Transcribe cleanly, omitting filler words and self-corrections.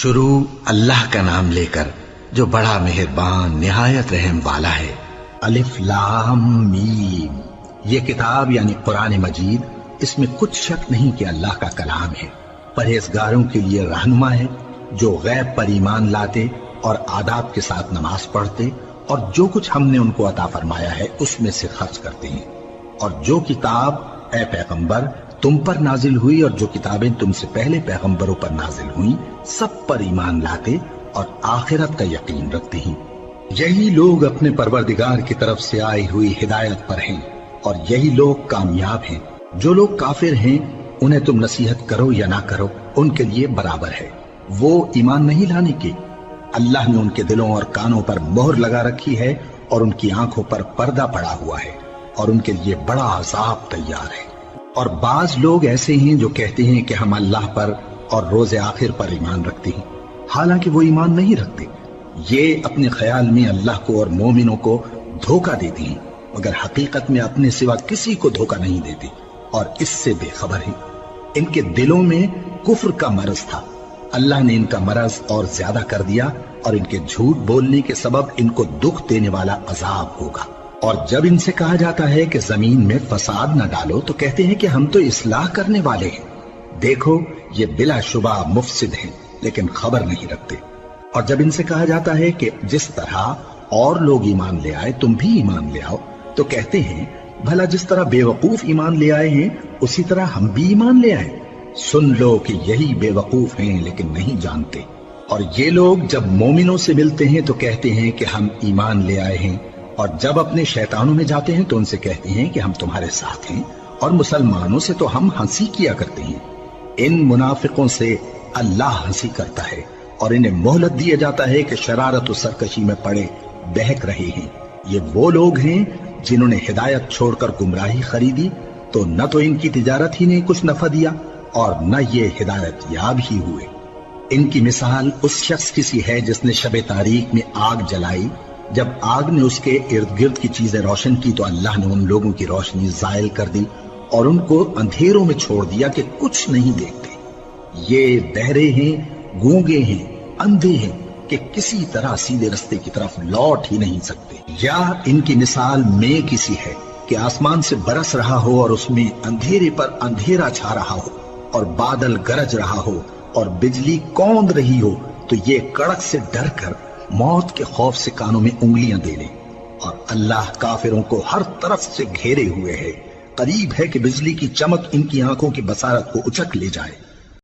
شروع اللہ کا نام لے کر جو بڑا مہربان نہایت رحم والا ہے۔ الف لام میم، یہ کتاب یعنی قرآن مجید، اس میں کچھ شک نہیں کہ اللہ کا کلام ہے، پرہیزگاروں کے لیے رہنما ہے جو غیب پر ایمان لاتے اور آداب کے ساتھ نماز پڑھتے اور جو کچھ ہم نے ان کو عطا فرمایا ہے اس میں سے خرچ کرتے ہیں، اور جو کتاب اے پیغمبر تم پر نازل ہوئی اور جو کتابیں تم سے پہلے پیغمبروں پر نازل ہوئیں سب پر ایمان لاتے اور آخرت کا یقین رکھتے ہیں۔ یہی لوگ اپنے پروردگار کی طرف سے آئی ہوئی ہدایت پر ہیں اور یہی لوگ کامیاب ہیں۔ جو لوگ کافر ہیں انہیں تم نصیحت کرو یا نہ کرو ان کے لیے برابر ہے، وہ ایمان نہیں لانے کے۔ اللہ نے ان کے دلوں اور کانوں پر مہر لگا رکھی ہے اور ان کی آنکھوں پر پردہ پڑا ہوا ہے اور ان کے لیے بڑا عذاب تیار ہے۔ اور بعض لوگ ایسے ہیں جو کہتے ہیں کہ ہم اللہ پر اور روز آخر پر ایمان رکھتے ہیں، حالانکہ وہ ایمان نہیں رکھتے۔ یہ اپنے خیال میں اللہ کو اور مومنوں کو دھوکہ دیتے ہیں، مگر حقیقت میں اپنے سوا کسی کو دھوکہ نہیں دیتے اور اس سے بے خبر ہیں۔ ان کے دلوں میں کفر کا مرض تھا، اللہ نے ان کا مرض اور زیادہ کر دیا اور ان کے جھوٹ بولنے کے سبب ان کو دکھ دینے والا عذاب ہوگا۔ اور جب ان سے کہا جاتا ہے کہ زمین میں فساد نہ ڈالو تو کہتے ہیں کہ ہم تو اصلاح کرنے والے ہیں۔ دیکھو یہ بلا شبہ مفسد ہیں لیکن خبر نہیں رکھتے۔ اور جب ان سے کہا جاتا ہے کہ جس طرح اور لوگ ایمان لے آئے تم بھی ایمان لے آؤ تو کہتے ہیں بھلا جس طرح بے وقوف ایمان لے آئے ہیں اسی طرح ہم بھی ایمان لے آئے۔ سن لو کہ یہی بے وقوف ہیں لیکن نہیں جانتے۔ اور یہ لوگ جب مومنوں سے ملتے ہیں تو کہتے ہیں کہ ہم ایمان لے آئے ہیں، اور جب اپنے شیطانوں میں جاتے ہیں تو ان سے کہتے ہیں کہ ہم تمہارے ساتھ ہیں، اور مسلمانوں سے تو ہم ہنسی کیا کرتے ہیں۔ ان منافقوں سے اللہ ہنسی کرتا ہے اور انہیں مہلت دیا جاتا ہے کہ شرارت و سرکشی میں پڑے بہک رہے ہیں۔ یہ وہ لوگ ہیں جنہوں نے ہدایت چھوڑ کر گمراہی خریدی، تو نہ تو ان کی تجارت ہی نے کچھ نفع دیا اور نہ یہ ہدایت یاب ہی ہوئے۔ ان کی مثال اس شخص کی سی ہے جس نے شب تاریک میں آگ جلائی، جب آگ نے اس کے ارد گرد کی چیزیں روشن کی تو اللہ نے ان لوگوں کی روشنی زائل کر دی اور ان کو اندھیروں میں چھوڑ دیا کہ کچھ نہیں دیکھتے۔ یہ بہرے ہیں، گونگے ہیں، اندھے ہیں کہ کسی طرح سیدھے رستے کی طرف لوٹ ہی نہیں سکتے۔ یا ان کی مثال میں کسی ہے کہ آسمان سے برس رہا ہو اور اس میں اندھیرے پر اندھیرا چھا رہا ہو اور بادل گرج رہا ہو اور بجلی کوند رہی ہو تو یہ کڑک سے ڈر کر موت کے خوف سے کانوں میں انگلیاں دے لیں۔ اور اللہ کافروں کو ہر طرف سے گھیرے ہوئے ہے، قریب ہے کہ بجلی کی چمک ان کی آنکھوں کی بصارت کو اچک لے جائے۔